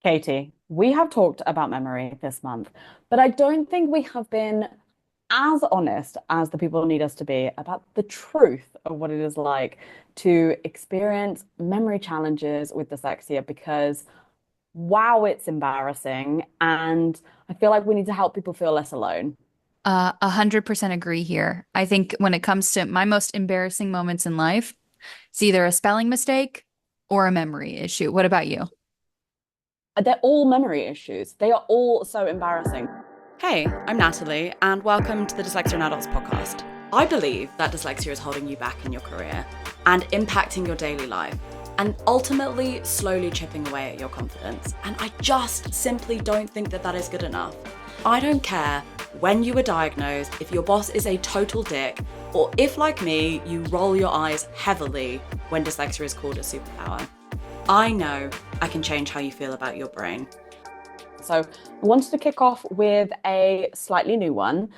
Katie, we have talked about memory this month, but I don't think we have been as honest as the people need us to be about the truth of what it is like to experience memory challenges with dyslexia because wow, it's embarrassing. And I feel like we need to help people feel less alone. 100% agree here. I think when it comes to my most embarrassing moments in life, it's either a spelling mistake or a memory issue. What about you? They're all memory issues. They are all so embarrassing. Hey, I'm Natalie, and welcome to the Dyslexia and Adults podcast. I believe that dyslexia is holding you back in your career and impacting your daily life, and ultimately slowly chipping away at your confidence. And I just simply don't think that that is good enough. I don't care when you were diagnosed, if your boss is a total dick, or if, like me, you roll your eyes heavily when dyslexia is called a superpower. I know I can change how you feel about your brain. So I wanted to kick off with a slightly new one.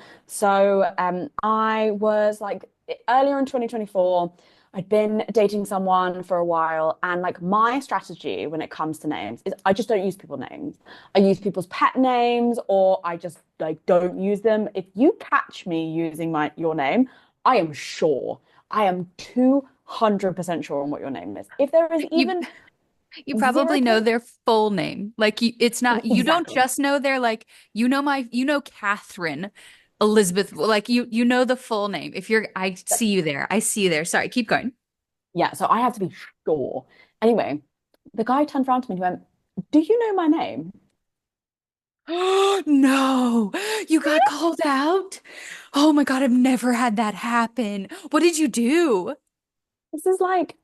I was like earlier in 2024, I'd been dating someone for a while, and like my strategy when it comes to names is I just don't use people's names. I use people's pet names, or I just like don't use them. If you catch me using my your name, I am sure. I am 200% sure on what your name is. If there is You even you zero probably know point their full name. Like it's not you don't exactly. just know their like you know Catherine Elizabeth like you know the full name. If you're I see you there. I see you there. Sorry, keep going. Yeah, so I have to be sure. Anyway, the guy turned around to me and he went, "Do you know my name?" No, you got called out? Oh my God, I've never had that happen. What did you do? This is like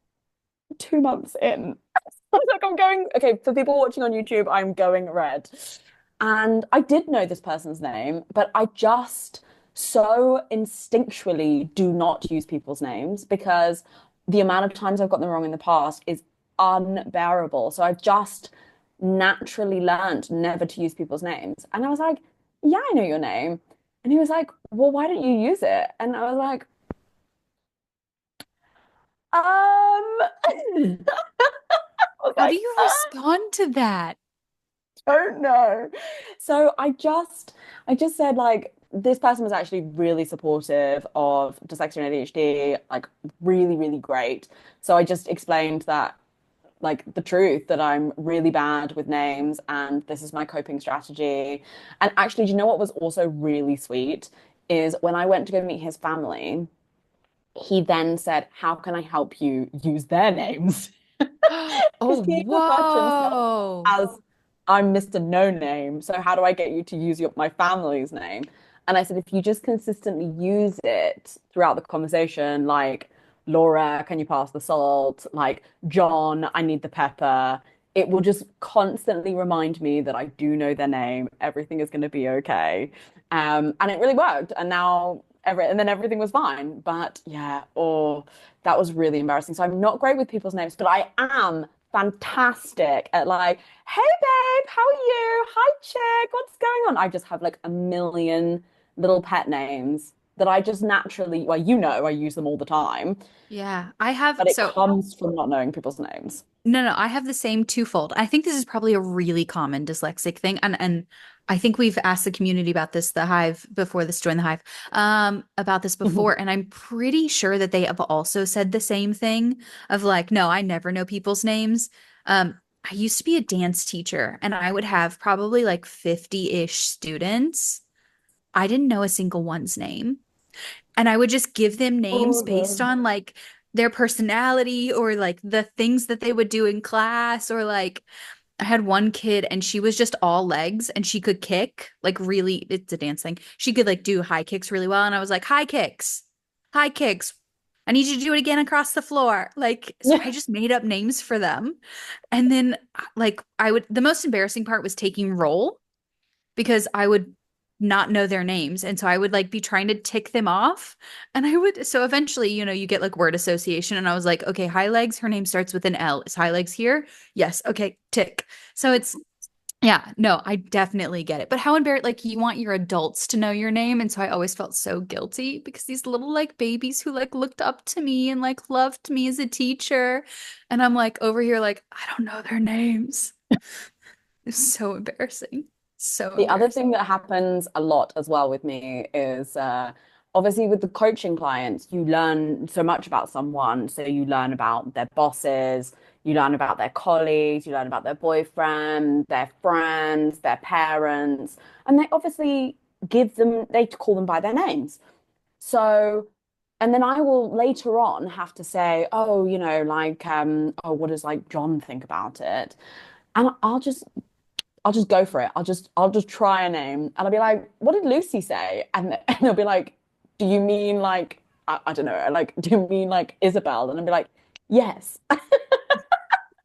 2 months in. I was like, I'm going, okay, for people watching on YouTube, I'm going red. And I did know this person's name, but I just so instinctually do not use people's names because the amount of times I've gotten them wrong in the past is unbearable. So I've just naturally learned never to use people's names. And I was like, yeah, I know your name. And he was like, well, why don't you use it? And I was like, I was How do like, you respond to that? don't know. So I just said like this person was actually really supportive of dyslexia and ADHD, like really, really great. So I just explained that like the truth that I'm really bad with names and this is my coping strategy. And actually, do you know what was also really sweet is when I went to go meet his family, he then said, "How can I help you use their names?" Oh, Because he referred to himself whoa. as I'm Mr. No Name. So how do I get you to use my family's name? And I said, if you just consistently use it throughout the conversation, like Laura, can you pass the salt? Like John, I need the pepper. It will just constantly remind me that I do know their name. Everything is going to be okay. And it really worked. And now and then everything was fine. But yeah, oh, that was really embarrassing. So I'm not great with people's names, but I am fantastic at like, hey babe, how are you? Hi chick, what's going on? I just have like a million little pet names that I just naturally, well, you know, I use them all the time, Yeah, I have but it so comes from not knowing people's names. no, I have the same twofold. I think this is probably a really common dyslexic thing, and I think we've asked the community about this, the Hive before this join the Hive, about this before, and I'm pretty sure that they have also said the same thing of like, no, I never know people's names. I used to be a dance teacher, and I would have probably like 50-ish students. I didn't know a single one's name. And I would just give them names Oh based no. on like their personality or like the things that they would do in class or like I had one kid and she was just all legs and she could kick like really it's a dance thing. She could like do high kicks really well and I was like high kicks. High kicks. I need you to do it again across the floor. Like so I just made up names for them. And then like I would the most embarrassing part was taking roll because I would not know their names. And so I would like be trying to tick them off. And I would, so eventually, you know, you get like word association. And I was like, okay, High Legs, her name starts with an L. Is High Legs here? Yes. Okay, tick. So it's, yeah, no, I definitely get it. But how embarrassed, like you want your adults to know your name. And so I always felt so guilty because these little like babies who like looked up to me and like loved me as a teacher. And I'm like over here, like, I don't know their names. It's so embarrassing. So The other embarrassing. thing that happens a lot as well with me is obviously with the coaching clients, you learn so much about someone. So you learn about their bosses, you learn about their colleagues, you learn about their boyfriend, their friends, their parents, and they obviously they call them by their names. So, and then I will later on have to say, oh, oh, what does like John think about it? And I'll just go for it. I'll just try a name and I'll be like, what did Lucy say? And they'll be like, do you mean like I don't know, like do you mean like Isabel? And I'll be like, yes.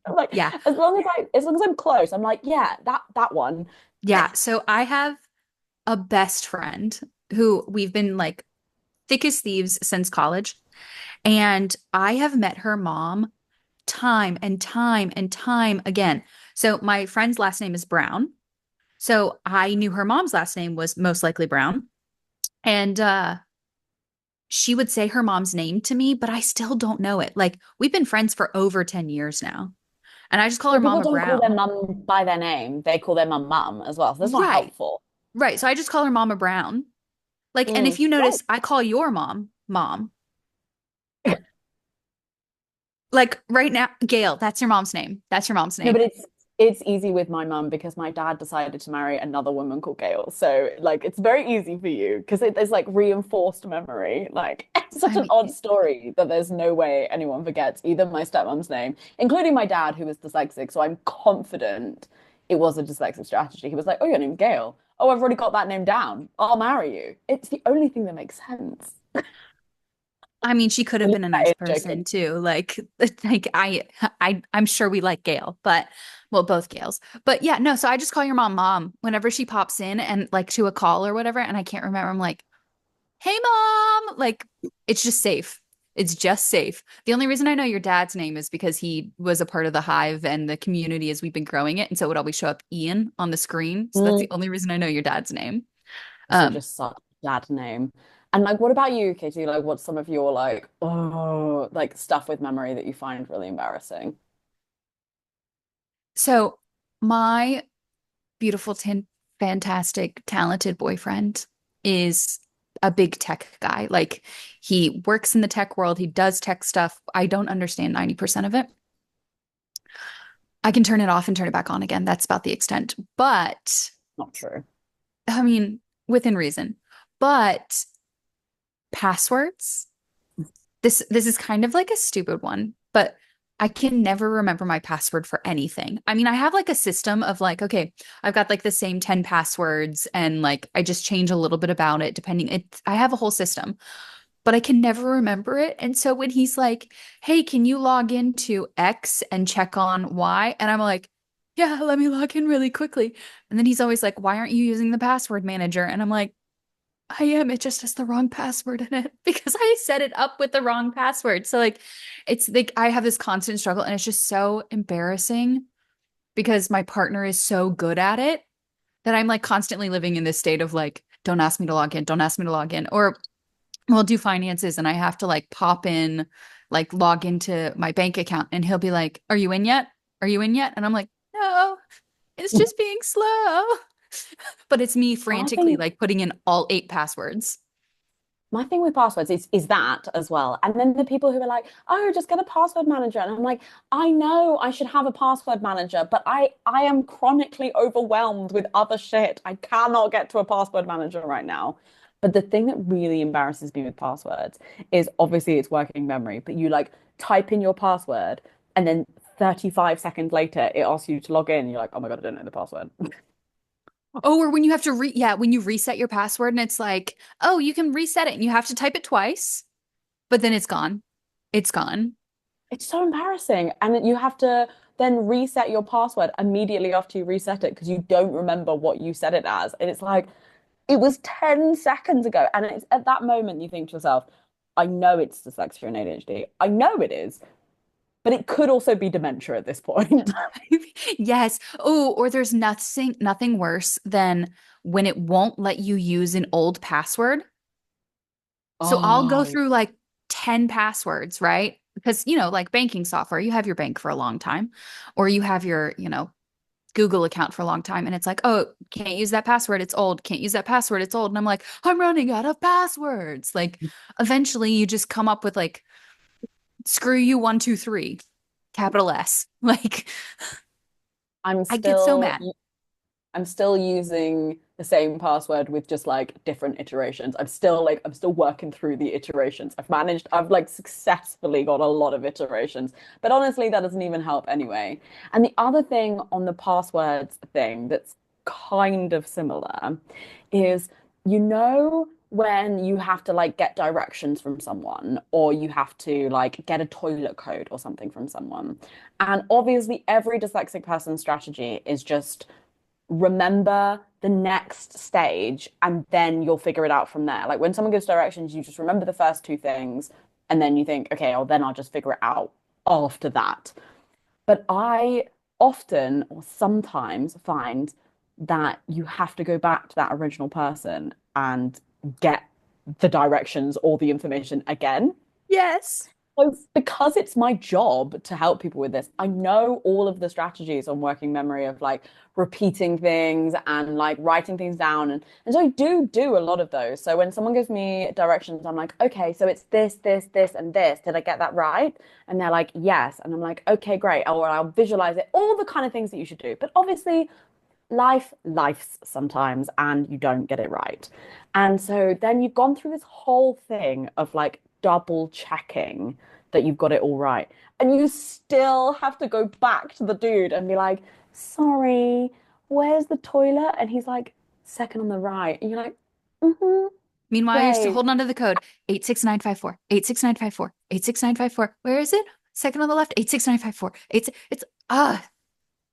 I'm like, Yeah. as long as I'm close, I'm like, yeah, that one. Yeah. So I have a best friend who we've been like thick as thieves since college. And I have met her mom time and time and time again. So my friend's last name is Brown. So I knew her mom's last name was most likely Brown. And she would say her mom's name to me, but I still don't know it. Like we've been friends for over 10 years now. And I just call her Well, people Mama don't call their Brown. mum by their name. They call their mum as well. So that's not Right. helpful. Right. So I just call her Mama Brown. Like, and if you Right. notice, I call your mom. Like right now, Gail, that's your mom's name. That's your mom's No, name. but it's easy with my mum because my dad decided to marry another woman called Gail. So like it's very easy for you because there's like reinforced memory. Like it's such I an mean, odd story that there's no way anyone forgets either my stepmom's name, including my dad who was dyslexic. So I'm confident it was a dyslexic strategy. He was like, "Oh, your name's Gail. Oh, I've already got that name down. I'll marry you." It's the only thing that makes sense. I mean, she could have When been you're a that nice age, joking. person too. Like, like I'm sure we like Gail, but well, both Gails. But yeah, no. So I just call your mom whenever she pops in and like to a call or whatever, and I can't remember. I'm like, hey, mom. Like, it's just safe. It's just safe. The only reason I know your dad's name is because he was a part of the Hive and the community as we've been growing it, and so it would always show up Ian on the screen. So that's the only reason I know your dad's name. Also Um, just such a dad name. And like, what about you, Katie? Like, what's some of your like, oh, like stuff with memory that you find really embarrassing? so my beautiful, fantastic, talented boyfriend is a big tech guy. Like he works in the tech world, he does tech stuff. I don't understand 90% of it. I can turn it off and turn it back on again. That's about the extent. But Not true. I mean, within reason. But passwords, this is kind of like a stupid one, but I can never remember my password for anything. I mean, I have like a system of like, okay, I've got like the same 10 passwords and like I just change a little bit about it depending I have a whole system, but I can never remember it. And so when he's like, "Hey, can you log into X and check on Y?" And I'm like, "Yeah, let me log in really quickly." And then he's always like, "Why aren't you using the password manager?" And I'm like, I am. It just has the wrong password in it because I set it up with the wrong password. So like it's like I have this constant struggle and it's just so embarrassing because my partner is so good at it that I'm like constantly living in this state of like, don't ask me to log in, don't ask me to log in. Or we'll do finances and I have to like pop in, like log into my bank account and he'll be like, "Are you in yet? Are you in yet?" And I'm like, "No, it's just being slow." But it's me I frantically think like putting in all 8 passwords. my thing with passwords is that as well. And then the people who are like, oh, just get a password manager. And I'm like, I know I should have a password manager, but I am chronically overwhelmed with other shit. I cannot get to a password manager right now. But the thing that really embarrasses me with passwords is obviously it's working memory, but you like type in your password and then 35 seconds later it asks you to log in. You're like, oh my God, I don't know the password. Oh, or when you have to yeah, when you reset your password and it's like, "Oh, you can reset it and you have to type it twice, but then it's gone. It's gone." It's so embarrassing. And then you have to then reset your password immediately after you reset it because you don't remember what you set it as. And it's like, it was 10 seconds ago. And it's at that moment you think to yourself, I know it's dyslexia and ADHD. I know it is, but it could also be dementia at this point. Yes. Oh, or there's nothing worse than when it won't let you use an old password. So I'll go Oh, through like 10 passwords, right? Because, you know, like banking software, you have your bank for a long time, or you have your, Google account for a long time and it's like, oh, can't use that password, it's old. Can't use that password, it's old. And I'm like, I'm running out of passwords. Like eventually you just come up with like screw you 123 capital S. Like I'm I get so still mad. I'm still using the same password with just like different iterations. I'm still working through the iterations. I've like successfully got a lot of iterations. But honestly, that doesn't even help anyway. And the other thing on the passwords thing that's kind of similar is when you have to like get directions from someone or you have to like get a toilet code or something from someone. And obviously every dyslexic person's strategy is just remember the next stage and then you'll figure it out from there. Like when someone gives directions, you just remember the first two things and then you think, okay, well, then I'll just figure it out after that. But I often or sometimes find that you have to go back to that original person and get the directions or the information again. Yes. So because it's my job to help people with this, I know all of the strategies on working memory of like repeating things and like writing things down. And so I do a lot of those. So when someone gives me directions, I'm like, okay, so it's this, this, this, and this. Did I get that right? And they're like, yes. And I'm like, okay, great. Or I'll visualize it, all the kind of things that you should do. But obviously, life's sometimes and you don't get it right. And so then you've gone through this whole thing of like double checking that you've got it all right. And you still have to go back to the dude and be like, sorry, where's the toilet? And he's like, second on the right. And you're like, mm-hmm, Meanwhile, you're still great. holding onto the code 86954, 86954, 86954. Where is it? Second on the left, 86954. It's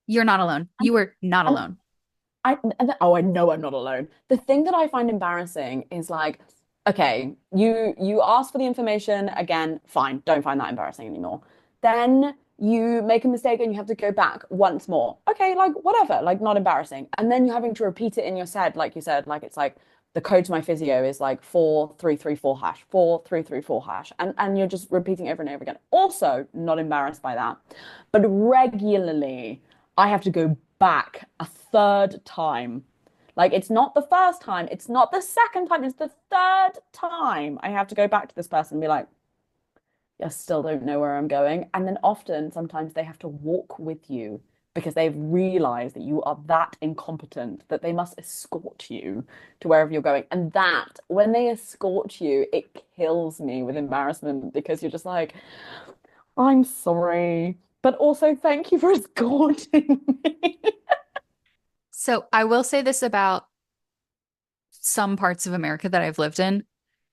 you're not alone. And, You were not and alone. I know I'm not alone. The thing that I find embarrassing is like, okay, you ask for the information again, fine, don't find that embarrassing anymore. Then you make a mistake and you have to go back once more. Okay, like whatever, like not embarrassing. And then you're having to repeat it in your head, like you said, like it's like the code to my physio is like 4334 hash, 4334 hash. And you're just repeating over and over again. Also, not embarrassed by that. But regularly I have to go back a third time. Like it's not the first time, it's not the second time, it's the third time I have to go back to this person and be like, I still don't know where I'm going. And then often, sometimes they have to walk with you because they've realized that you are that incompetent that they must escort you to wherever you're going. And that, when they escort you, it kills me with embarrassment because you're just like, I'm sorry, but also thank you for escorting me. So I will say this about some parts of America that I've lived in.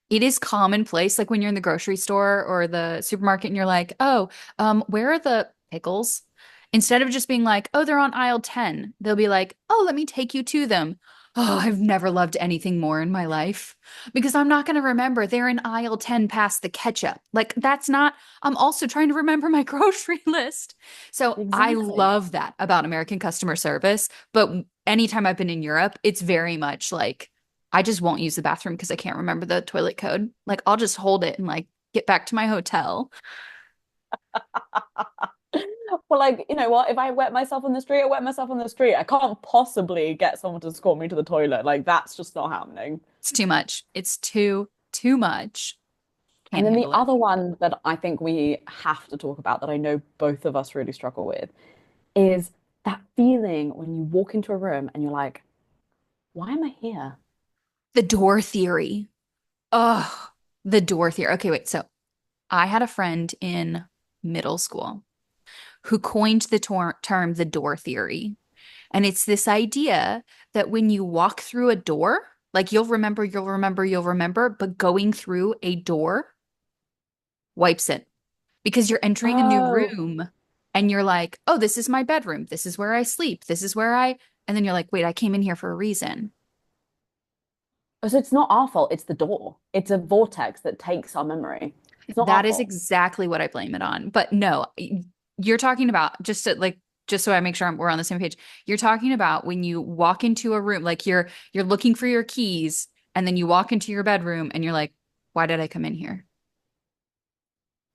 It is commonplace, like when you're in the grocery store or the supermarket and you're like, oh, where are the pickles? Instead of just being like, oh, they're on aisle 10, they'll be like, oh, let me take you to them. Oh, I've never loved anything more in my life because I'm not going to remember they're in aisle 10 past the ketchup. Like, that's not, I'm also trying to remember my grocery list. So I Exactly. love that about American customer service. But anytime I've been in Europe, it's very much like, I just won't use the bathroom because I can't remember the toilet code. Like, I'll just hold it and like get back to my hotel. Well, like, you know what? If I wet myself on the street, I wet myself on the street. I can't possibly get someone to escort me to the toilet. Like, that's just not happening. It's too much. It's too much. And Can't then the handle it. other one that I think we have to talk about that I know both of us really struggle with is that feeling when you walk into a room and you're like, why am I here? The door theory. Oh, the door theory. Okay, wait. So I had a friend in middle school who coined the term the door theory. And it's this idea that when you walk through a door, like you'll remember, but going through a door wipes it because you're entering a new Oh, room and you're like, oh, this is my bedroom. This is where I sleep. This is where I, and then you're like, wait, I came in here for a reason. so it's not our fault. It's the door. It's a vortex that takes our memory. It's not our That is fault. exactly what I blame it on. But no, you're talking about just to like just so I make sure we're on the same page. You're talking about when you walk into a room, like you're looking for your keys, and then you walk into your bedroom and you're like, why did I come in here?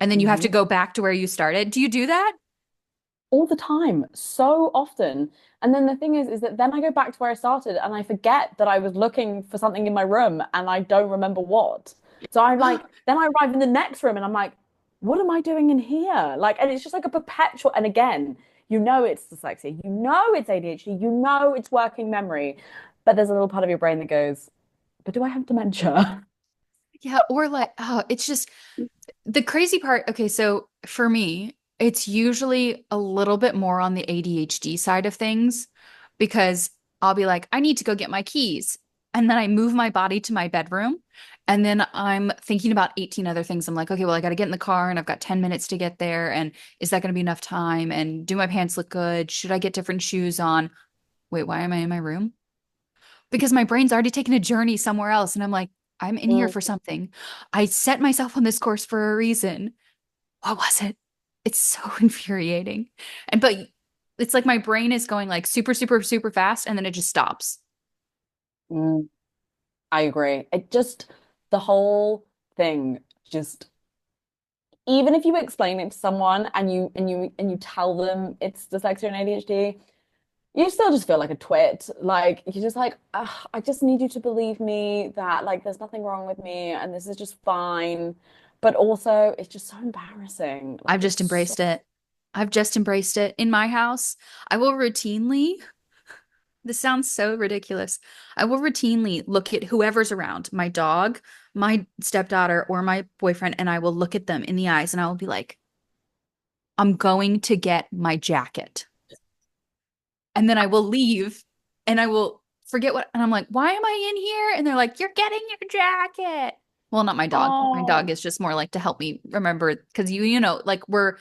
And then you have to Mhm. go back to where you started. Do you do that? all the time, so often. And then the thing is that then I go back to where I started and I forget that I was looking for something in my room and I don't remember what. So I'm like, then I arrive in the next room and I'm like, what am I doing in here? Like, and it's just like a perpetual, and again, you know it's dyslexia, you know it's ADHD, you know it's working memory, but there's a little part of your brain that goes, but do I have dementia? Yeah, or like, oh, it's just the crazy part. Okay, so for me, it's usually a little bit more on the ADHD side of things because I'll be like, I need to go get my keys. And then I move my body to my bedroom. And then I'm thinking about 18 other things. I'm like, okay, well, I got to get in the car and I've got 10 minutes to get there. And is that going to be enough time? And do my pants look good? Should I get different shoes on? Wait, why am I in my room? Because my brain's already taken a journey somewhere else. And I'm like, I'm in here Mm, for something. I set myself on this course for a reason. What was it? It's so infuriating. And but it's like my brain is going like super, super, super fast and then it just stops. mm, I agree. It just, the whole thing just, even if you explain it to someone and you tell them it's dyslexia and ADHD, you still just feel like a twit. Like you're just like, "Ugh, I just need you to believe me that like there's nothing wrong with me and this is just fine." But also, it's just so embarrassing. I've Like just it's so. embraced it. I've just embraced it. In my house, I will routinely, this sounds so ridiculous. I will routinely look at whoever's around, my dog, my stepdaughter, or my boyfriend, and I will look at them in the eyes and I will be like, I'm going to get my jacket. And then I will leave and I will forget what, and I'm like, why am I in here? And they're like, you're getting your jacket. Well, not my dog. My dog Oh, is just more like to help me remember because you know, like we're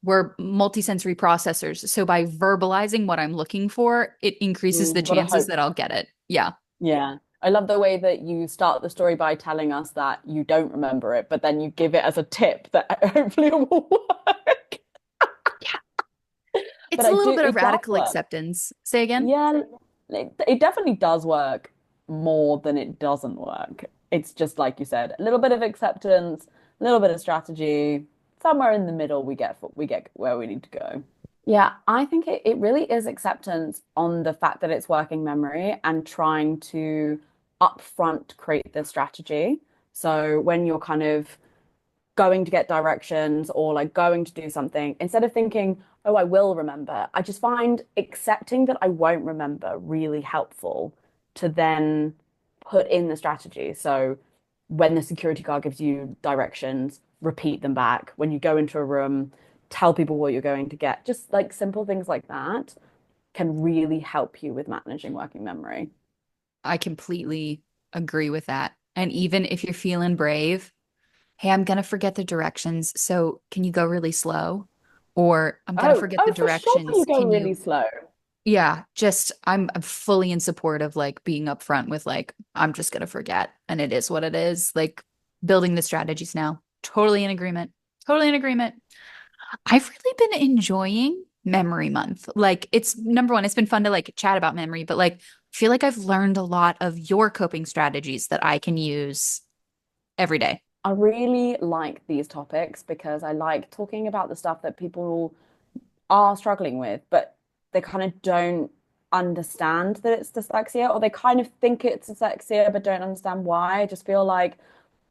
multisensory processors. So by verbalizing what I'm looking for, it increases the gotta chances hope. that I'll get it. Yeah. Yeah. I love the way that you start the story by telling us that you don't remember it, but then you give it as a tip that hopefully it will work. Yeah. But It's a I little do, bit of it does radical work. acceptance. Say again. Yeah, it definitely does work more than it doesn't work. It's just like you said, a little bit of acceptance, a little bit of strategy. Somewhere in the middle, we get where we need to go. Yeah, I think it really is acceptance on the fact that it's working memory and trying to upfront create the strategy. So when you're kind of going to get directions or like going to do something, instead of thinking, oh, I will remember, I just find accepting that I won't remember really helpful to then put in the strategy. So when the security guard gives you directions, repeat them back. When you go into a room, tell people what you're going to get. Just like simple things like that can really help you with managing working memory. I completely agree with that. And even if you're feeling brave, hey, I'm gonna forget the directions, so can you go really slow? Or I'm gonna Oh, forget the oh, for sure you directions. go Can really you? slow. Yeah, just I'm fully in support of like being upfront with like I'm just gonna forget and it is what it is. Like building the strategies now. Totally in agreement. Totally in agreement. I've really been enjoying Memory Month. Like it's number one, it's been fun to like chat about memory, but like I feel like I've learned a lot of your coping strategies that I can use every day. I really like these topics because I like talking about the stuff that people are struggling with, but they kind of don't understand that it's dyslexia, or they kind of think it's dyslexia but don't understand why. I just feel like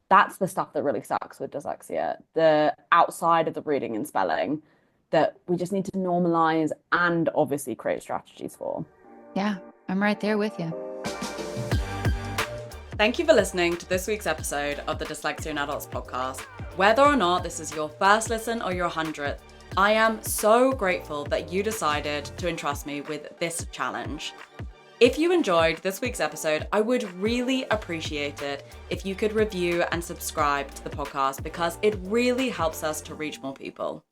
that's the stuff that really sucks with dyslexia, the outside of the reading and spelling that we just need to normalize and obviously create strategies for. Yeah, I'm right there with you. Thank you for listening to this week's episode of the Dyslexia in Adults podcast. Whether or not this is your first listen or your 100th, I am so grateful that you decided to entrust me with this challenge. If you enjoyed this week's episode, I would really appreciate it if you could review and subscribe to the podcast because it really helps us to reach more people.